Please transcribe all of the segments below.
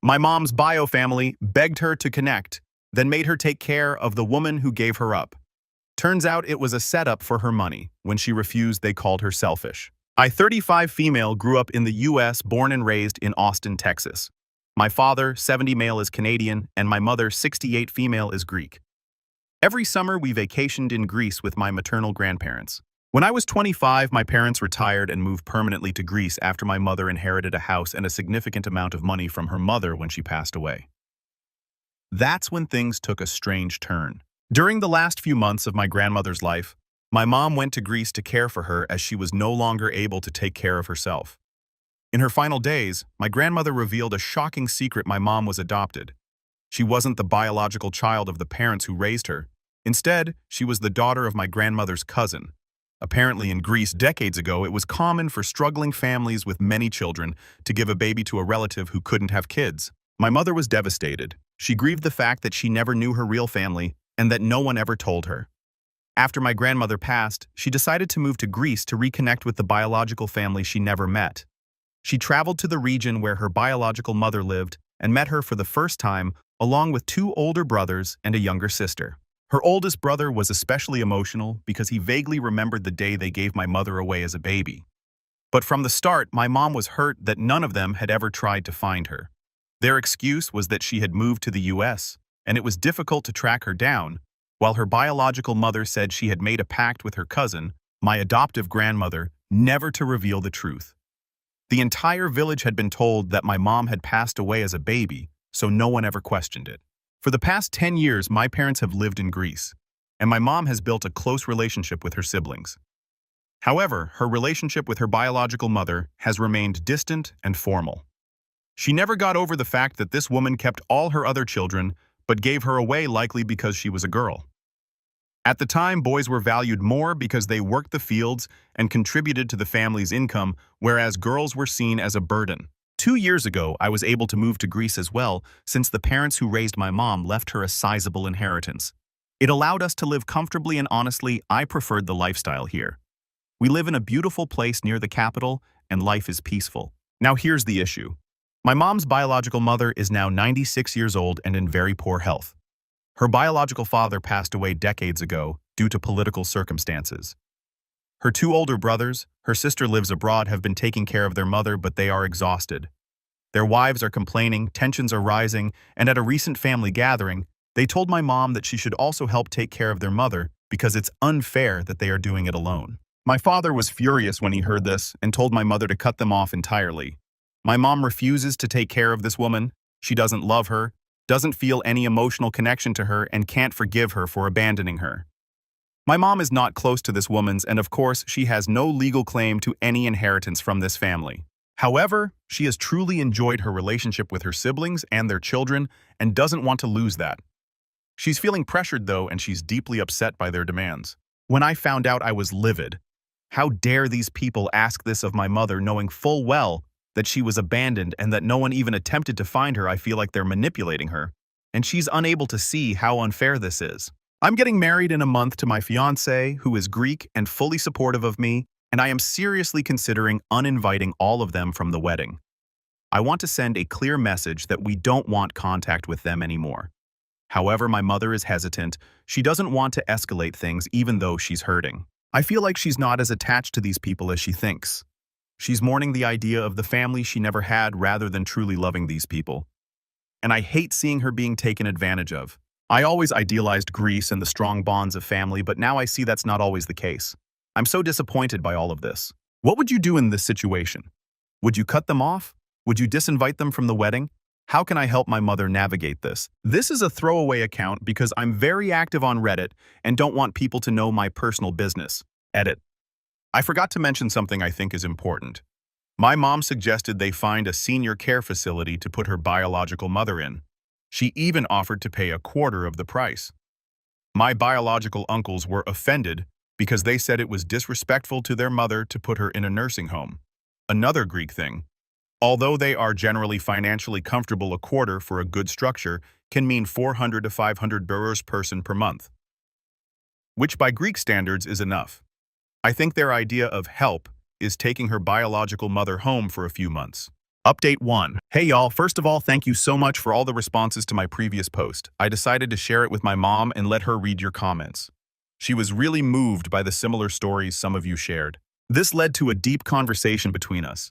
My mom's bio family begged her to connect, then made her take care of the woman who gave her up. Turns out it was a setup for her money. When she refused, they called her selfish. I, 35 female, grew up in the U.S., born and raised in Austin, Texas. My father, 70 male, is Canadian, and my mother, 68 female, is Greek. Every summer, we vacationed in Greece with my maternal grandparents. When I was 25, my parents retired and moved permanently to Greece after my mother inherited a house and a significant amount of money from her mother when she passed away. That's when things took a strange turn. During the last few months of my grandmother's life, my mom went to Greece to care for her as she was no longer able to take care of herself. In her final days, my grandmother revealed a shocking secret: my mom was adopted. She wasn't the biological child of the parents who raised her. Instead, she was the daughter of my grandmother's cousin. Apparently in Greece decades ago, it was common for struggling families with many children to give a baby to a relative who couldn't have kids. My mother was devastated. She grieved the fact that she never knew her real family and that no one ever told her. After my grandmother passed, she decided to move to Greece to reconnect with the biological family she never met. She traveled to the region where her biological mother lived and met her for the first time, along with 2 older brothers and a younger sister. Her oldest brother was especially emotional because he vaguely remembered the day they gave my mother away as a baby. But from the start, my mom was hurt that none of them had ever tried to find her. Their excuse was that she had moved to the U.S., and it was difficult to track her down, while her biological mother said she had made a pact with her cousin, my adoptive grandmother, never to reveal the truth. The entire village had been told that my mom had passed away as a baby, so no one ever questioned it. For the past 10 years, my parents have lived in Greece, and my mom has built a close relationship with her siblings. However, her relationship with her biological mother has remained distant and formal. She never got over the fact that this woman kept all her other children, but gave her away likely because she was a girl. At the time, boys were valued more because they worked the fields and contributed to the family's income, whereas girls were seen as a burden. 2 years ago, I was able to move to Greece as well, since the parents who raised my mom left her a sizable inheritance. It allowed us to live comfortably, and honestly, I preferred the lifestyle here. We live in a beautiful place near the capital, and life is peaceful. Now here's the issue. My mom's biological mother is now 96 years old and in very poor health. Her biological father passed away decades ago due to political circumstances. Her 2 older brothers, her sister lives abroad, have been taking care of their mother, but they are exhausted. Their wives are complaining, tensions are rising, and at a recent family gathering, they told my mom that she should also help take care of their mother because it's unfair that they are doing it alone. My father was furious when he heard this and told my mother to cut them off entirely. My mom refuses to take care of this woman. She doesn't love her, doesn't feel any emotional connection to her, and can't forgive her for abandoning her. My mom is not close to this woman's, and of course, she has no legal claim to any inheritance from this family. However, she has truly enjoyed her relationship with her siblings and their children and doesn't want to lose that. She's feeling pressured though, and she's deeply upset by their demands. When I found out, I was livid. How dare these people ask this of my mother, knowing full well that she was abandoned and that no one even attempted to find her? I feel like they're manipulating her, and she's unable to see how unfair this is. I'm getting married in a month to my fiancé, who is Greek and fully supportive of me, and I am seriously considering uninviting all of them from the wedding. I want to send a clear message that we don't want contact with them anymore. However, my mother is hesitant. She doesn't want to escalate things even though she's hurting. I feel like she's not as attached to these people as she thinks. She's mourning the idea of the family she never had rather than truly loving these people. And I hate seeing her being taken advantage of. I always idealized Greece and the strong bonds of family, but now I see that's not always the case. I'm so disappointed by all of this. What would you do in this situation? Would you cut them off? Would you disinvite them from the wedding? How can I help my mother navigate this? This is a throwaway account because I'm very active on Reddit and don't want people to know my personal business. Edit. I forgot to mention something I think is important. My mom suggested they find a senior care facility to put her biological mother in. She even offered to pay a quarter of the price. My biological uncles were offended because they said it was disrespectful to their mother to put her in a nursing home. Another Greek thing. Although they are generally financially comfortable, a quarter for a good structure can mean 400 to 500 euros person per month, which by Greek standards is enough. I think their idea of help is taking her biological mother home for a few months. Update 1. Hey y'all, first of all, thank you so much for all the responses to my previous post. I decided to share it with my mom and let her read your comments. She was really moved by the similar stories some of you shared. This led to a deep conversation between us.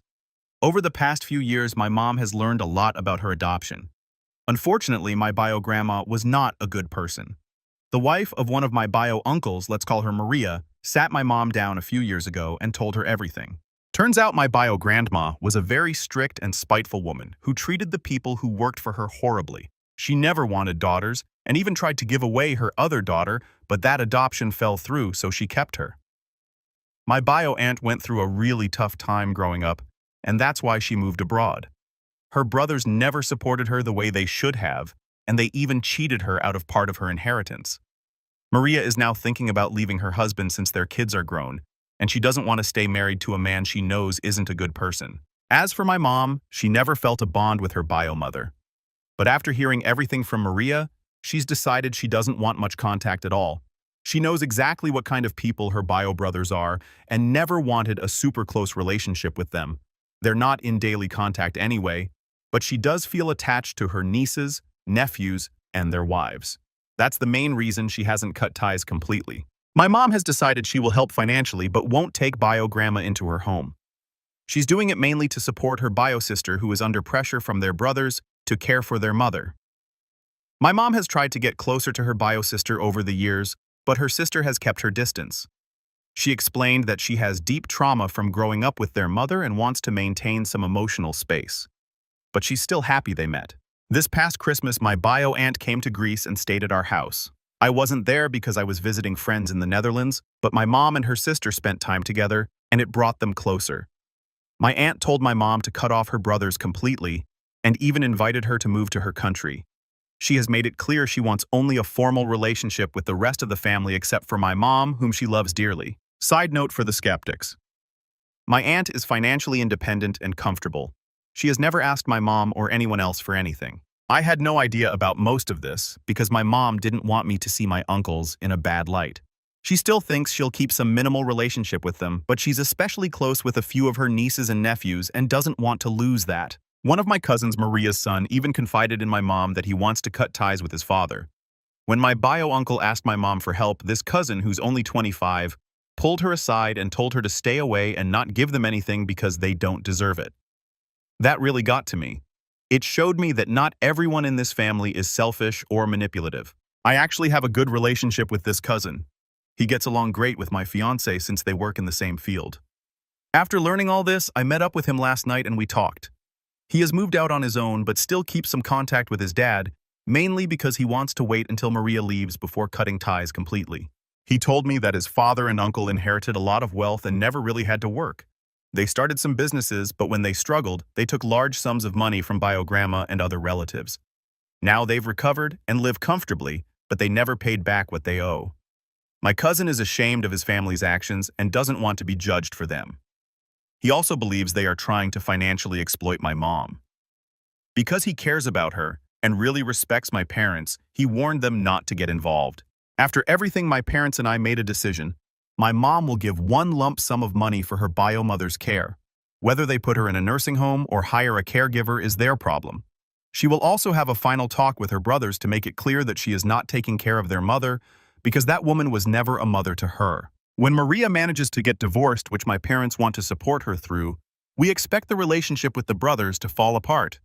Over the past few years, my mom has learned a lot about her adoption. Unfortunately, my bio-grandma was not a good person. The wife of one of my bio-uncles, let's call her Maria, sat my mom down a few years ago and told her everything. Turns out my bio-grandma was a very strict and spiteful woman who treated the people who worked for her horribly. She never wanted daughters and even tried to give away her other daughter, but that adoption fell through, so she kept her. My bio-aunt went through a really tough time growing up, and that's why she moved abroad. Her brothers never supported her the way they should have, and they even cheated her out of part of her inheritance. Maria is now thinking about leaving her husband since their kids are grown, and she doesn't want to stay married to a man she knows isn't a good person. As for my mom, she never felt a bond with her bio-mother. But after hearing everything from Maria, she's decided she doesn't want much contact at all. She knows exactly what kind of people her bio-brothers are and never wanted a super close relationship with them. They're not in daily contact anyway, but she does feel attached to her nieces, nephews, and their wives. That's the main reason she hasn't cut ties completely. My mom has decided she will help financially but won't take bio-grandma into her home. She's doing it mainly to support her bio-sister who is under pressure from their brothers to care for their mother. My mom has tried to get closer to her bio-sister over the years, but her sister has kept her distance. She explained that she has deep trauma from growing up with their mother and wants to maintain some emotional space. But she's still happy they met. This past Christmas, my bio-aunt came to Greece and stayed at our house. I wasn't there because I was visiting friends in the Netherlands, but my mom and her sister spent time together, and it brought them closer. My aunt told my mom to cut off her brothers completely, and even invited her to move to her country. She has made it clear she wants only a formal relationship with the rest of the family except for my mom, whom she loves dearly. Side note for the skeptics. My aunt is financially independent and comfortable. She has never asked my mom or anyone else for anything. I had no idea about most of this because my mom didn't want me to see my uncles in a bad light. She still thinks she'll keep some minimal relationship with them, but she's especially close with a few of her nieces and nephews and doesn't want to lose that. One of my cousins, Maria's son, even confided in my mom that he wants to cut ties with his father. When my bio-uncle asked my mom for help, this cousin, who's only 25, pulled her aside and told her to stay away and not give them anything because they don't deserve it. That really got to me. It showed me that not everyone in this family is selfish or manipulative. I actually have a good relationship with this cousin. He gets along great with my fiancé since they work in the same field. After learning all this, I met up with him last night and we talked. He has moved out on his own but still keeps some contact with his dad, mainly because he wants to wait until Maria leaves before cutting ties completely. He told me that his father and uncle inherited a lot of wealth and never really had to work. They started some businesses, but when they struggled, they took large sums of money from bio-grandma and other relatives. Now they've recovered and live comfortably, but they never paid back what they owe. My cousin is ashamed of his family's actions and doesn't want to be judged for them. He also believes they are trying to financially exploit my mom. Because he cares about her and really respects my parents, he warned them not to get involved. After everything, my parents and I made a decision. My mom will give one lump sum of money for her bio-mother's care. Whether they put her in a nursing home or hire a caregiver is their problem. She will also have a final talk with her brothers to make it clear that she is not taking care of their mother because that woman was never a mother to her. When Maria manages to get divorced, which my parents want to support her through, we expect the relationship with the brothers to fall apart.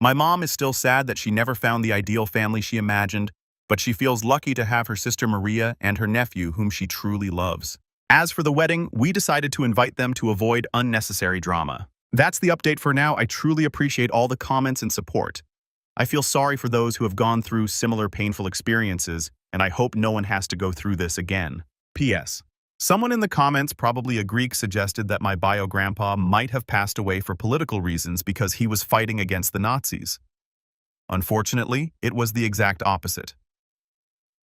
My mom is still sad that she never found the ideal family she imagined, but she feels lucky to have her sister Maria and her nephew, whom she truly loves. As for the wedding, we decided to invite them to avoid unnecessary drama. That's the update for now. I truly appreciate all the comments and support. I feel sorry for those who have gone through similar painful experiences, and I hope no one has to go through this again. P.S. Someone in the comments, probably a Greek, suggested that my bio-grandpa might have passed away for political reasons because he was fighting against the Nazis. Unfortunately, it was the exact opposite.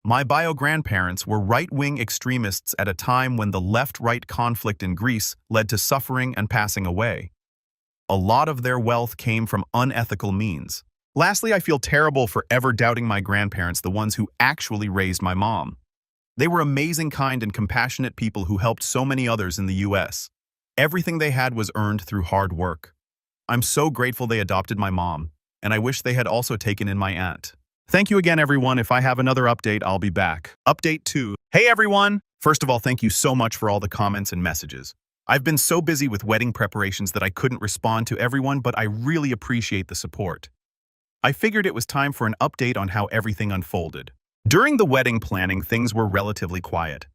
My bio-grandparents were right-wing extremists at a time when the left-right conflict in Greece led to suffering and passing away. A lot of their wealth came from unethical means. Lastly, I feel terrible for ever doubting my grandparents, the ones who actually raised my mom. They were amazing, kind, and compassionate people who helped so many others in the U.S. Everything they had was earned through hard work. I'm so grateful they adopted my mom, and I wish they had also taken in my aunt. Thank you again, everyone. If I have another update, I'll be back. Update 2. Hey, everyone! First of all, thank you so much for all the comments and messages. I've been so busy with wedding preparations that I couldn't respond to everyone, but I really appreciate the support. I figured it was time for an update on how everything unfolded. During the wedding planning, things were relatively quiet.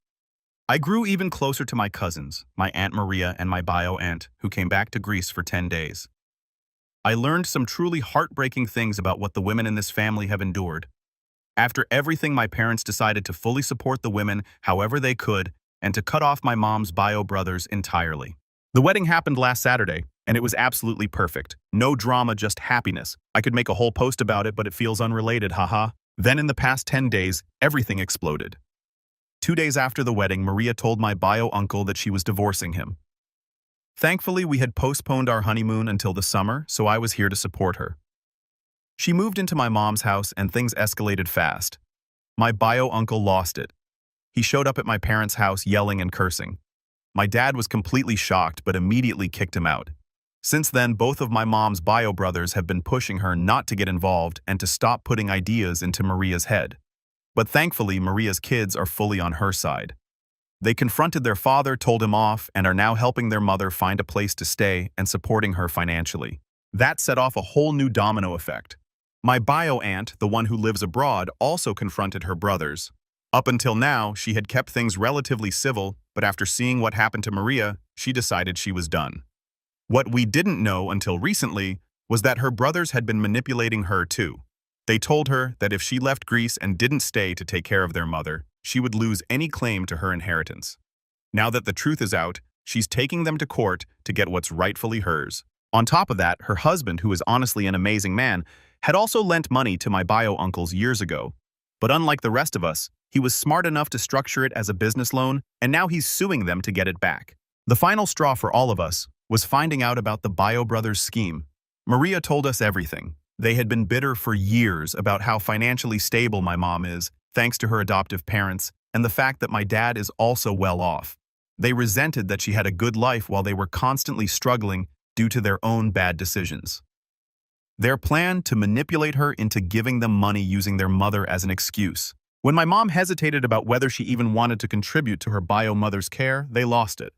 I grew even closer to my cousins, my Aunt Maria and my bio aunt, who came back to Greece for 10 days. I learned some truly heartbreaking things about what the women in this family have endured. After everything, my parents decided to fully support the women however they could and to cut off my mom's bio brothers entirely. The wedding happened last Saturday, and it was absolutely perfect. No drama, just happiness. I could make a whole post about it, but it feels unrelated, haha. Then in the past 10 days, everything exploded. 2 days after the wedding, Maria told my bio uncle that she was divorcing him. Thankfully, we had postponed our honeymoon until the summer, so I was here to support her. She moved into my mom's house and things escalated fast. My bio uncle lost it. He showed up at my parents' house yelling and cursing. My dad was completely shocked but immediately kicked him out. Since then, both of my mom's bio brothers have been pushing her not to get involved and to stop putting ideas into Maria's head. But thankfully, Maria's kids are fully on her side. They confronted their father, told him off, and are now helping their mother find a place to stay and supporting her financially. That set off a whole new domino effect. My bio aunt, the one who lives abroad, also confronted her brothers. Up until now, she had kept things relatively civil, but after seeing what happened to Maria, she decided she was done. What we didn't know until recently was that her brothers had been manipulating her too. They told her that if she left Greece and didn't stay to take care of their mother, she would lose any claim to her inheritance. Now that the truth is out, she's taking them to court to get what's rightfully hers. On top of that, her husband, who is honestly an amazing man, had also lent money to my bio uncles years ago. But unlike the rest of us, he was smart enough to structure it as a business loan, and now he's suing them to get it back. The final straw for all of us was finding out about the bio brothers' scheme. Maria told us everything. They had been bitter for years about how financially stable my mom is, thanks to her adoptive parents, and the fact that my dad is also well off. They resented that she had a good life while they were constantly struggling due to their own bad decisions. Their plan to manipulate her into giving them money using their mother as an excuse. When my mom hesitated about whether she even wanted to contribute to her bio mother's care, they lost it.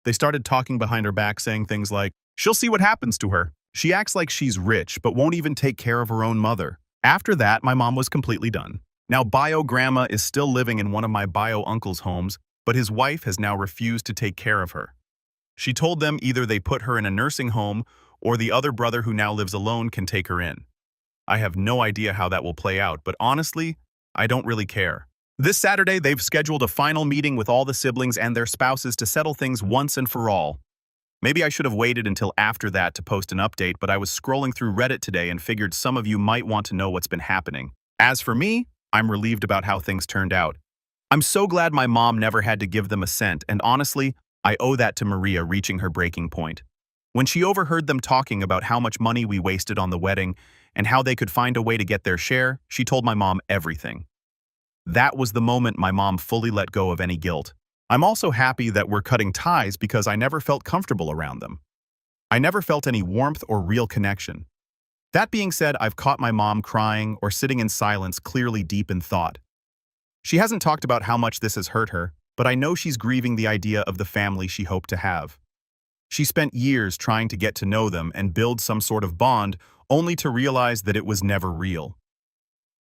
They started talking behind her back, saying things like, "She'll see what happens to her. She acts like she's rich, but won't even take care of her own mother." After that, my mom was completely done. Now, bio grandma is still living in one of my bio uncle's homes, but his wife has now refused to take care of her. She told them either they put her in a nursing home or the other brother who now lives alone can take her in. I have no idea how that will play out, but honestly, I don't really care. This Saturday, they've scheduled a final meeting with all the siblings and their spouses to settle things once and for all. Maybe I should have waited until after that to post an update, but I was scrolling through Reddit today and figured some of you might want to know what's been happening. As for me, I'm relieved about how things turned out. I'm so glad my mom never had to give them a cent, and honestly, I owe that to Maria reaching her breaking point. When she overheard them talking about how much money we wasted on the wedding and how they could find a way to get their share, she told my mom everything. That was the moment my mom fully let go of any guilt. I'm also happy that we're cutting ties because I never felt comfortable around them. I never felt any warmth or real connection. That being said, I've caught my mom crying or sitting in silence, clearly deep in thought. She hasn't talked about how much this has hurt her, but I know she's grieving the idea of the family she hoped to have. She spent years trying to get to know them and build some sort of bond, only to realize that it was never real.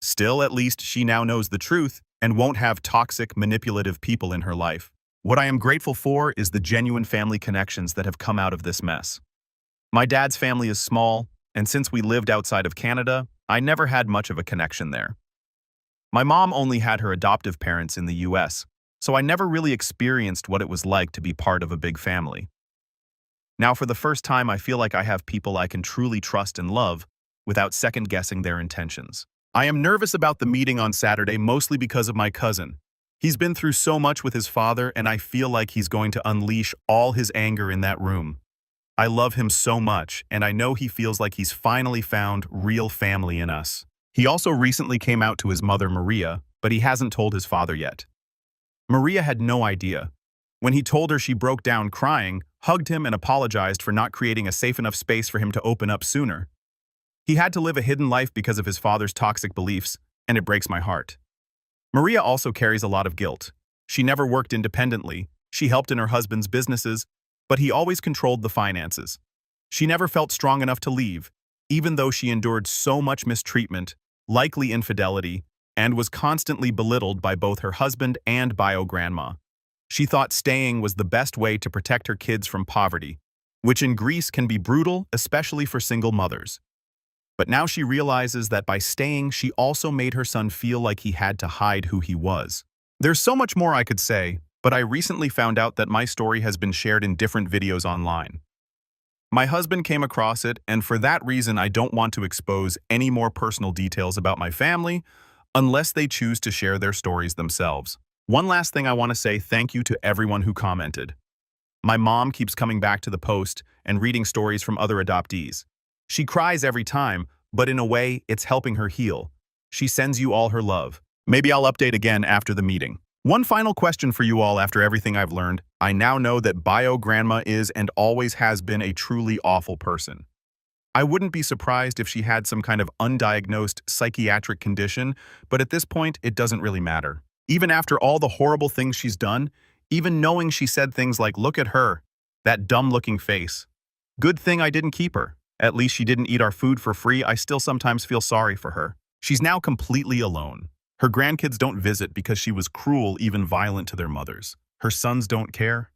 Still, at least she now knows the truth and won't have toxic, manipulative people in her life. What I am grateful for is the genuine family connections that have come out of this mess. My dad's family is small, and since we lived outside of Canada, I never had much of a connection there. My mom only had her adoptive parents in the US, so I never really experienced what it was like to be part of a big family. Now, for the first time, I feel like I have people I can truly trust and love without second-guessing their intentions. I am nervous about the meeting on Saturday, mostly because of my cousin. He's been through so much with his father, and I feel like he's going to unleash all his anger in that room. I love him so much, and I know he feels like he's finally found real family in us. He also recently came out to his mother, Maria, but he hasn't told his father yet. Maria had no idea. When he told her, she broke down crying, hugged him, and apologized for not creating a safe enough space for him to open up sooner. He had to live a hidden life because of his father's toxic beliefs, and it breaks my heart. Maria also carries a lot of guilt. She never worked independently. She helped in her husband's businesses, but he always controlled the finances. She never felt strong enough to leave, even though she endured so much mistreatment, likely infidelity, and was constantly belittled by both her husband and bio-grandma. She thought staying was the best way to protect her kids from poverty, which in Greece can be brutal, especially for single mothers. But now she realizes that by staying, she also made her son feel like he had to hide who he was. There's so much more I could say, but I recently found out that my story has been shared in different videos online. My husband came across it, and for that reason I don't want to expose any more personal details about my family unless they choose to share their stories themselves. One last thing I want to say: thank you to everyone who commented. My mom keeps coming back to the post and reading stories from other adoptees. She cries every time, but in a way, it's helping her heal. She sends you all her love. Maybe I'll update again after the meeting. One final question for you all after everything I've learned. I now know that bio-grandma is and always has been a truly awful person. I wouldn't be surprised if she had some kind of undiagnosed psychiatric condition, but at this point, it doesn't really matter. Even after all the horrible things she's done, even knowing she said things like, "Look at her, that dumb-looking face. Good thing I didn't keep her. At least she didn't eat our food for free," I still sometimes feel sorry for her. She's now completely alone. Her grandkids don't visit because she was cruel, even violent to their mothers. Her sons don't care.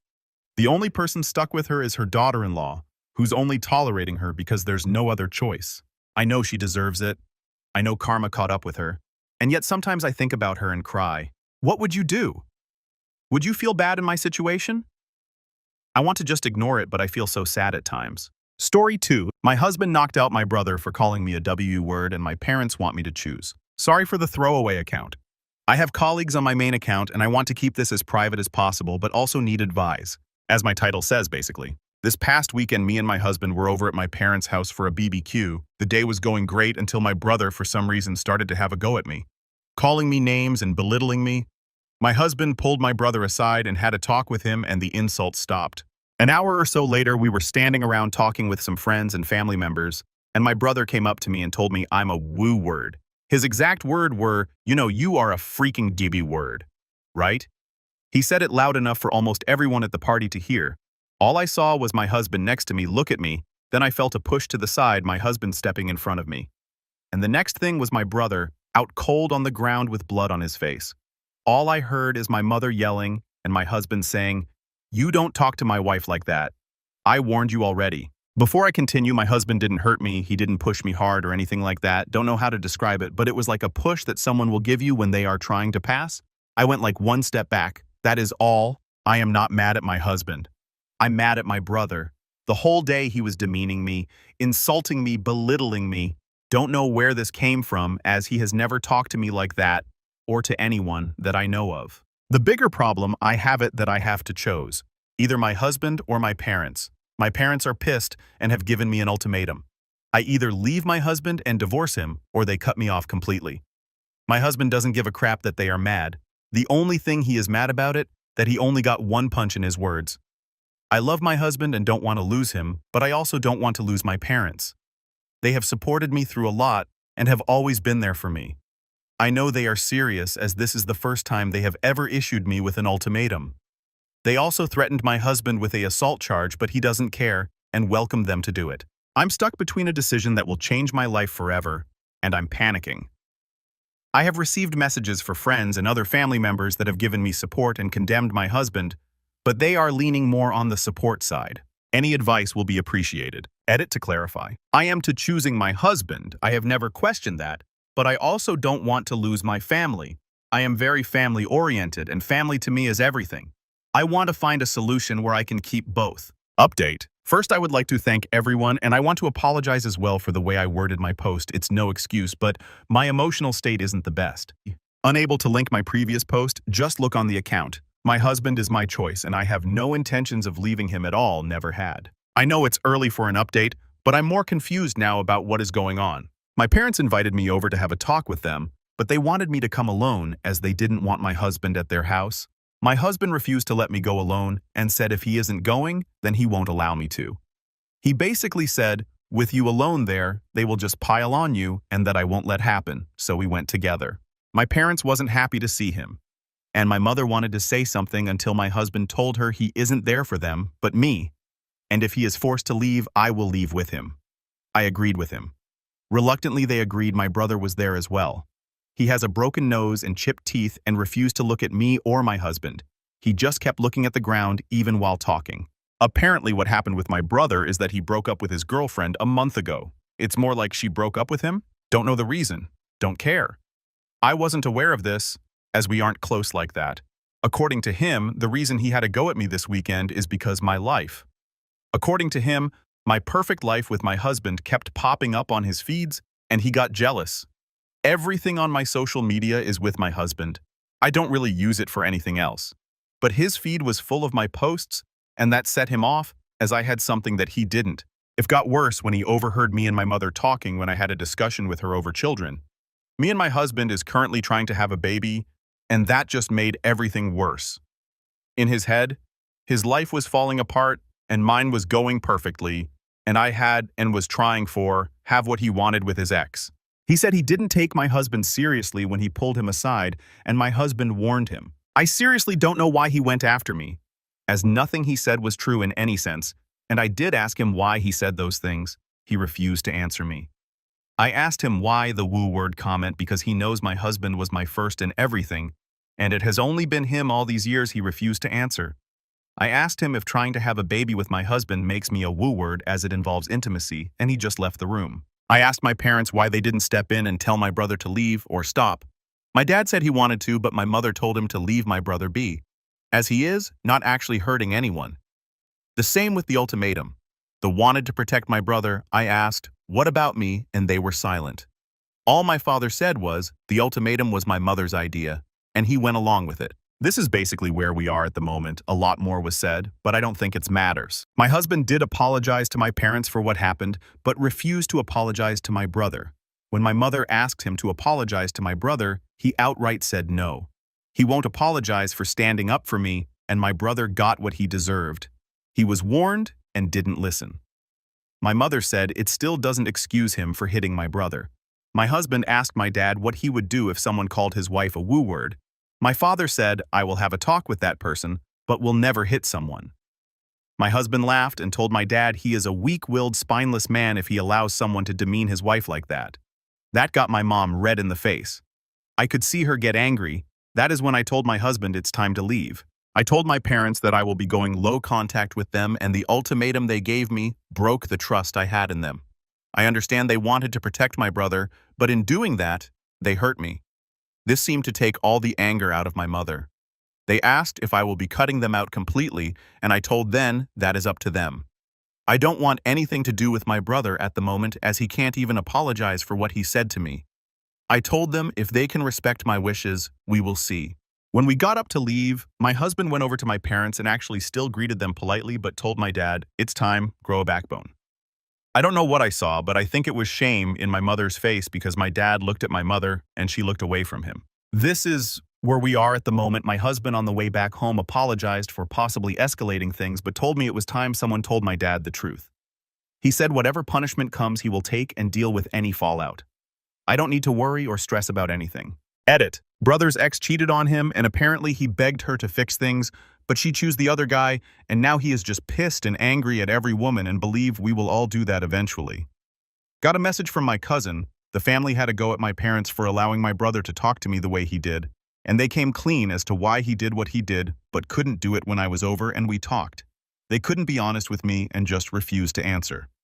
The only person stuck with her is her daughter-in-law, who's only tolerating her because there's no other choice. I know she deserves it. I know karma caught up with her. And yet sometimes I think about her and cry. What would you do? Would you feel bad in my situation? I want to just ignore it, but I feel so sad at times. Story 2. My husband knocked out my brother for calling me a W word, and my parents want me to choose. Sorry for the throwaway account. I have colleagues on my main account, and I want to keep this as private as possible, but also need advice. As my title says, basically. This past weekend, me and my husband were over at my parents' house for a BBQ. The day was going great until my brother, for some reason, started to have a go at me, calling me names and belittling me. My husband pulled my brother aside and had a talk with him, and the insults stopped. An hour or so later, we were standing around talking with some friends and family members, and my brother came up to me and told me I'm a woo word. His exact word were, "You are a freaking DB word," right? He said it loud enough for almost everyone at the party to hear. All I saw was my husband next to me look at me, then I felt a push to the side, my husband stepping in front of me. And the next thing was my brother, out cold on the ground with blood on his face. All I heard is my mother yelling and my husband saying, "You don't talk to my wife like that. I warned you already." Before I continue, my husband didn't hurt me, he didn't push me hard or anything like that. Don't know how to describe it, but it was like a push that someone will give you when they are trying to pass. I went like one step back. That is all. I am not mad at my husband. I'm mad at my brother. The whole day he was demeaning me, insulting me, belittling me. Don't know where this came from, as he has never talked to me like that, or to anyone that I know of. The bigger problem, I have it that I have to choose. Either my husband or my parents. My parents are pissed and have given me an ultimatum. I either leave my husband and divorce him, or they cut me off completely. My husband doesn't give a crap that they are mad. The only thing he is mad about it, that he only got one punch in his words. I love my husband and don't want to lose him, but I also don't want to lose my parents. They have supported me through a lot and have always been there for me. I know they are serious, as this is the first time they have ever issued me with an ultimatum. They also threatened my husband with an assault charge, but he doesn't care and welcomed them to do it. I'm stuck between a decision that will change my life forever, and I'm panicking. I have received messages for friends and other family members that have given me support and condemned my husband, but they are leaning more on the support side. Any advice will be appreciated. Edit to clarify. I am to choosing my husband. I have never questioned that, but I also don't want to lose my family. I am very family-oriented, and family to me is everything. I want to find a solution where I can keep both. Update. First, I would like to thank everyone, and I want to apologize as well for the way I worded my post. It's no excuse, but my emotional state isn't the best. Unable to link my previous post, just look on the account. My husband is my choice, and I have no intentions of leaving him at all, never had. I know it's early for an update, but I'm more confused now about what is going on. My parents invited me over to have a talk with them, but they wanted me to come alone as they didn't want my husband at their house. My husband refused to let me go alone and said if he isn't going, then he won't allow me to. He basically said, with you alone there, they will just pile on you and that I won't let happen, so we went together. My parents wasn't happy to see him, and my mother wanted to say something until my husband told her he isn't there for them, but me, and if he is forced to leave, I will leave with him. I agreed with him. Reluctantly, they agreed my brother was there as well. He has a broken nose and chipped teeth and refused to look at me or my husband. He just kept looking at the ground even while talking. Apparently what happened with my brother is that he broke up with his girlfriend a month ago. It's more like she broke up with him. Don't know the reason. Don't care. I wasn't aware of this, as we aren't close like that. According to him, the reason he had a go at me this weekend is because my life. According to him, my perfect life with my husband kept popping up on his feeds, and he got jealous. Everything on my social media is with my husband. I don't really use it for anything else. But his feed was full of my posts, and that set him off, as I had something that he didn't. It got worse when he overheard me and my mother talking when I had a discussion with her over children. Me and my husband is currently trying to have a baby, and that just made everything worse. In his head, his life was falling apart, and mine was going perfectly, and I had and was trying for have what he wanted with his ex. He said he didn't take my husband seriously when he pulled him aside, and my husband warned him. I seriously don't know why he went after me, as nothing he said was true in any sense, and I did ask him why he said those things. He refused to answer me. I asked him why the woo word comment because he knows my husband was my first in everything, and it has only been him all these years. He refused to answer. I asked him if trying to have a baby with my husband makes me a woo word as it involves intimacy, and he just left the room. I asked my parents why they didn't step in and tell my brother to leave or stop. My dad said he wanted to, but my mother told him to leave my brother be, as he is not actually hurting anyone. The same with the ultimatum. The wanted to protect my brother. I asked, what about me? And they were silent. All my father said was, the ultimatum was my mother's idea, and he went along with it. This is basically where we are at the moment. A lot more was said, but I don't think it matters. My husband did apologize to my parents for what happened, but refused to apologize to my brother. When my mother asked him to apologize to my brother, he outright said no. He won't apologize for standing up for me, and my brother got what he deserved. He was warned and didn't listen. My mother said it still doesn't excuse him for hitting my brother. My husband asked my dad what he would do if someone called his wife a woo word. My father said, I will have a talk with that person, but will never hit someone. My husband laughed and told my dad he is a weak-willed, spineless man if he allows someone to demean his wife like that. That got my mom red in the face. I could see her get angry. That is when I told my husband it's time to leave. I told my parents that I will be going low contact with them, and the ultimatum they gave me broke the trust I had in them. I understand they wanted to protect my brother, but in doing that, they hurt me. This seemed to take all the anger out of my mother. They asked if I will be cutting them out completely, and I told them that is up to them. I don't want anything to do with my brother at the moment, as he can't even apologize for what he said to me. I told them if they can respect my wishes, we will see. When we got up to leave, my husband went over to my parents and actually still greeted them politely but told my dad, it's time, grow a backbone. I don't know what I saw, but I think it was shame in my mother's face because my dad looked at my mother and she looked away from him. This is where we are at the moment. My husband on the way back home apologized for possibly escalating things but told me it was time someone told my dad the truth. He said whatever punishment comes he will take and deal with any fallout. I don't need to worry or stress about anything. Edit. Brother's ex cheated on him and apparently he begged her to fix things, but she chose the other guy and now he is just pissed and angry at every woman and believe we will all do that eventually. Got a message from my cousin. The family had a go at my parents for allowing my brother to talk to me the way he did, and they came clean as to why he did what he did but couldn't do it when I was over and we talked. They couldn't be honest with me and just refused to answer.